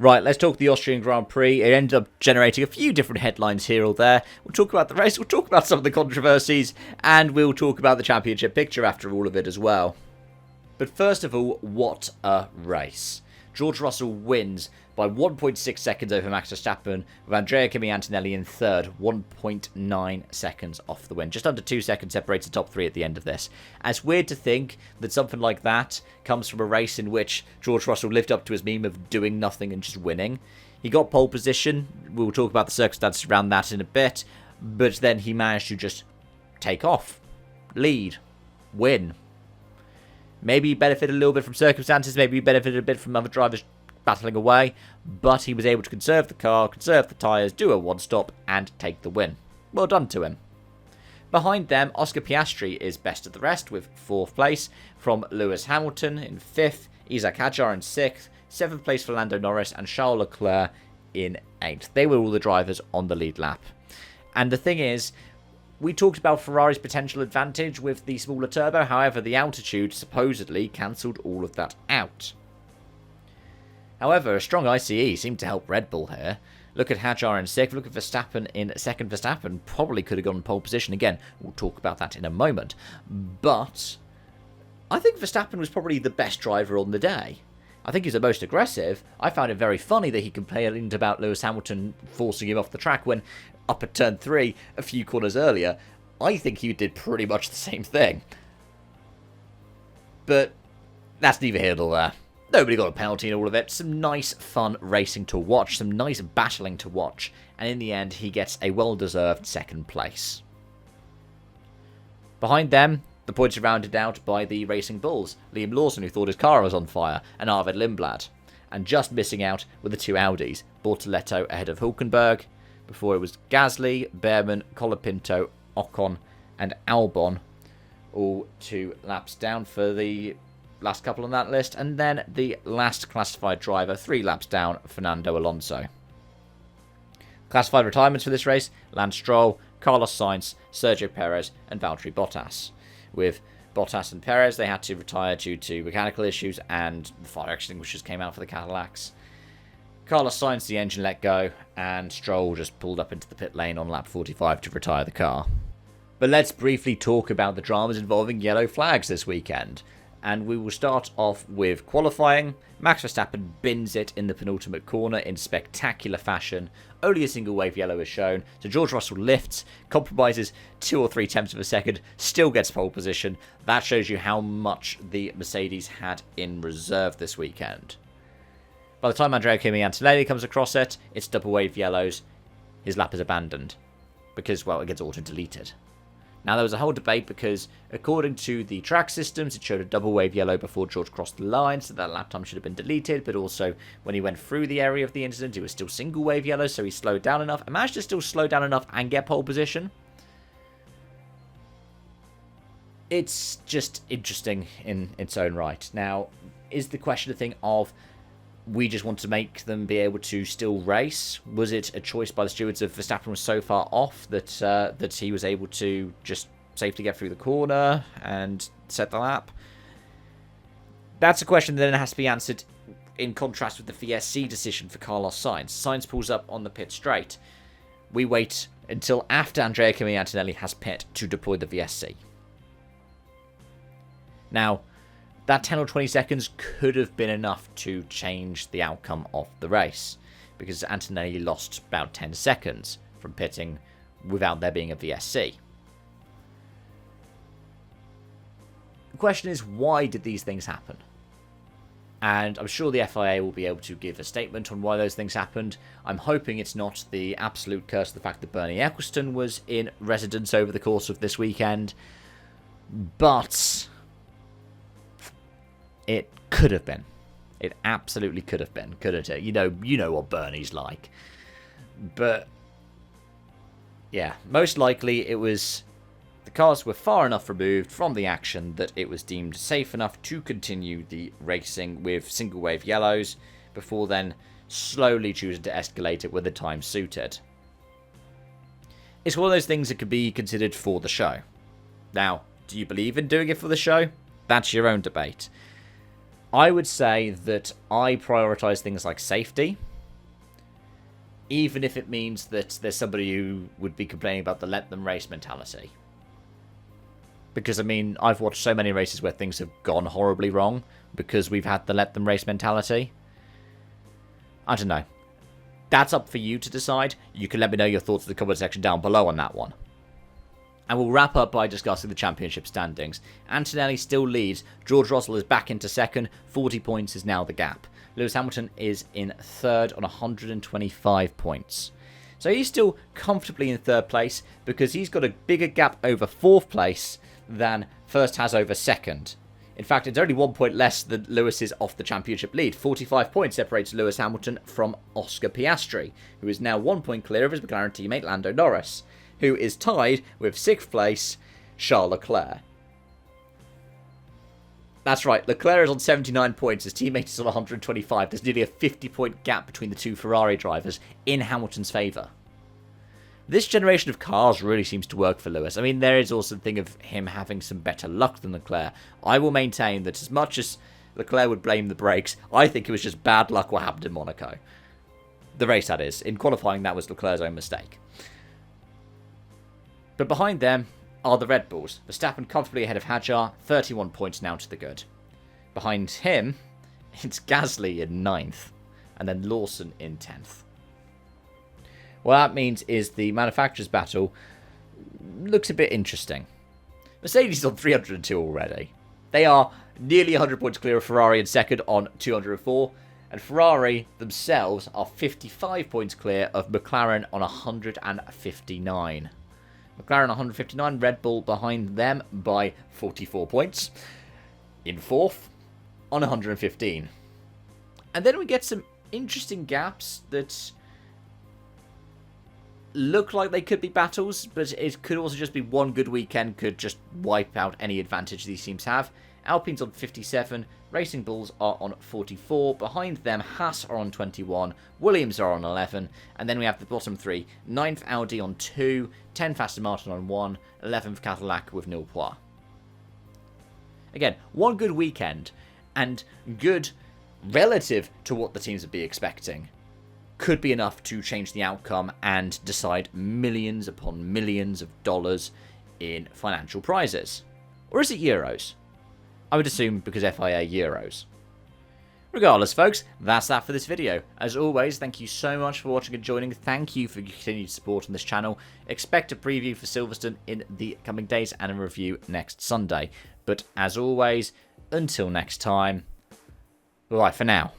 Right, let's talk the Austrian Grand Prix. It ended up generating a few different headlines here or there. We'll talk about the race, we'll talk about some of the controversies, and we'll talk about the championship picture after all of it as well. But first of all, what a race. George Russell wins by 1.6 seconds over Max Verstappen, with Andrea Kimi Antonelli in third, 1.9 seconds off the win. Just under 2 seconds separates the top three at the end of this. And it's weird to think that something like that comes from a race in which George Russell lived up to his meme of doing nothing and just winning. He got pole position. We'll talk about the circumstances around that in a bit. But then he managed to just take off, lead, win. Maybe he benefited a little bit from circumstances, maybe he benefited a bit from other drivers battling away, but he was able to conserve the car, conserve the tyres, do a one-stop, and take the win. Well done to him. Behind them, Oscar Piastri is best of the rest with 4th place, from Lewis Hamilton in 5th, Isaac Hadjar in 6th, 7th place for Lando Norris, and Charles Leclerc in 8th. They were all the drivers on the lead lap. And the thing is, we talked about Ferrari's potential advantage with the smaller turbo, however the altitude supposedly cancelled all of that out. However, a strong ICE seemed to help Red Bull here. Look at Hadjar in 6th, look at Verstappen in 2nd. Verstappen probably could have gone in pole position again. We'll talk about that in a moment. But I think Verstappen was probably the best driver on the day. I think he's the most aggressive. I found it very funny that he complained about Lewis Hamilton forcing him off the track when up at turn 3 a few corners earlier. I think he did pretty much the same thing. But that's neither here nor there. Nobody got a penalty in all of it. Some nice, fun racing to watch. Some nice battling to watch. And in the end, he gets a well-deserved 2nd place. Behind them, the points are rounded out by the Racing Bulls. Liam Lawson, who thought his car was on fire, and Arvid Lindblad. And just missing out were the 2 Audis. Bortoletto ahead of Hülkenberg. Before it was Gasly, Behrman, Colapinto, Ocon, and Albon. All 2 laps down for the last couple on that list. And then the last classified driver, 3 laps down, Fernando Alonso. Classified retirements for this race, Lance Stroll, Carlos Sainz, Sergio Perez, and Valtteri Bottas. With Bottas and Perez, they had to retire due to mechanical issues, and the fire extinguishers came out for the Cadillacs. Carlos Sainz, the engine let go, and Stroll just pulled up into the pit lane on lap 45 to retire the car. But let's briefly talk about the dramas involving yellow flags this weekend. And we will start off with qualifying. Max Verstappen bins it in the penultimate corner in spectacular fashion. Only a single wave yellow is shown, so George Russell lifts, compromises 2 or 3 tenths of a second, still gets pole position. That shows you how much the Mercedes had in reserve this weekend. By the time Andrea Kimi Antonelli comes across it, it's double wave yellows. His lap is abandoned because, well, it gets auto-deleted. Now, there was a whole debate because, according to the track systems, it showed a double wave yellow before George crossed the line, so that lap time should have been deleted, but also, when he went through the area of the incident, it was still single wave yellow, so he slowed down enough, and managed to still slow down enough and get pole position. It's just interesting in its own right. Now, is the question a thing of, we just want to make them be able to still race? Was it a choice by the stewards of Verstappen was so far off that that he was able to just safely get through the corner and set the lap? That's a question that then has to be answered in contrast with the VSC decision for Carlos Sainz. Sainz pulls up on the pit straight. We wait until after Andrea Kimi Antonelli has pit to deploy the VSC. Now, that 10 or 20 seconds could have been enough to change the outcome of the race, because Antonelli lost about 10 seconds from pitting without there being a VSC. The question is, why did these things happen? And I'm sure the FIA will be able to give a statement on why those things happened. I'm hoping it's not the absolute curse of the fact that Bernie Ecclestone was in residence over the course of this weekend, but it could have been. It absolutely could have been, couldn't it? You know what Bernie's like. But yeah, most likely it was the cars were far enough removed from the action that it was deemed safe enough to continue the racing with single wave yellows before then slowly choosing to escalate it when the time suited. It's one of those things that could be considered for the show. Now, do you believe in doing it for the show? That's your own debate. I would say that I prioritise things like safety even if it means that there's somebody who would be complaining about the let them race mentality. Because, I mean, I've watched so many races where things have gone horribly wrong because we've had the let them race mentality. I don't know. That's up for you to decide. You can let me know your thoughts in the comment section down below on that one. And we'll wrap up by discussing the championship standings. Antonelli still leads. George Russell is back into second. 40 points is now the gap. Lewis Hamilton is in third on 125 points. So he's still comfortably in third place because he's got a bigger gap over fourth place than first has over second. In fact, it's only 1 point less than Lewis is off the championship lead. 45 points separates Lewis Hamilton from Oscar Piastri, who is now 1 point clear of his McLaren teammate Lando Norris, who is tied with 6th place Charles Leclerc. That's right, Leclerc is on 79 points, his teammate is on 125. There's nearly a 50-point gap between the two Ferrari drivers in Hamilton's favour. This generation of cars really seems to work for Lewis. I mean, there is also the thing of him having some better luck than Leclerc. I will maintain that as much as Leclerc would blame the brakes, I think it was just bad luck what happened in Monaco. The race, that is. In qualifying, that was Leclerc's own mistake. But behind them are the Red Bulls. Verstappen comfortably ahead of Hadjar, 31 points now to the good. Behind him, it's Gasly in 9th, and then Lawson in 10th. What that means is the manufacturers' battle looks a bit interesting. Mercedes is on 302 already. They are nearly 100 points clear of Ferrari in second on 204. And Ferrari themselves are 55 points clear of McLaren on 159. McLaren 159, Red Bull behind them by 44 points. In fourth on 115. And then we get some interesting gaps that look like they could be battles, but it could also just be one good weekend could just wipe out any advantage these teams have. Alpine's on 57, Racing Bulls are on 44, behind them Haas are on 21, Williams are on 11, and then we have the bottom three, 9th Audi on 2, 10th Aston Martin on 1, 11th Cadillac with 0 points. Again, one good weekend, and good relative to what the teams would be expecting, could be enough to change the outcome and decide millions upon millions of dollars in financial prizes. Or is it euros? I would assume because FIA euros. Regardless, folks, that's that for this video. As always, thank you so much for watching and joining. Thank you for your continued support on this channel. Expect a preview for Silverstone in the coming days and a review next Sunday. But as always, until next time, bye for now.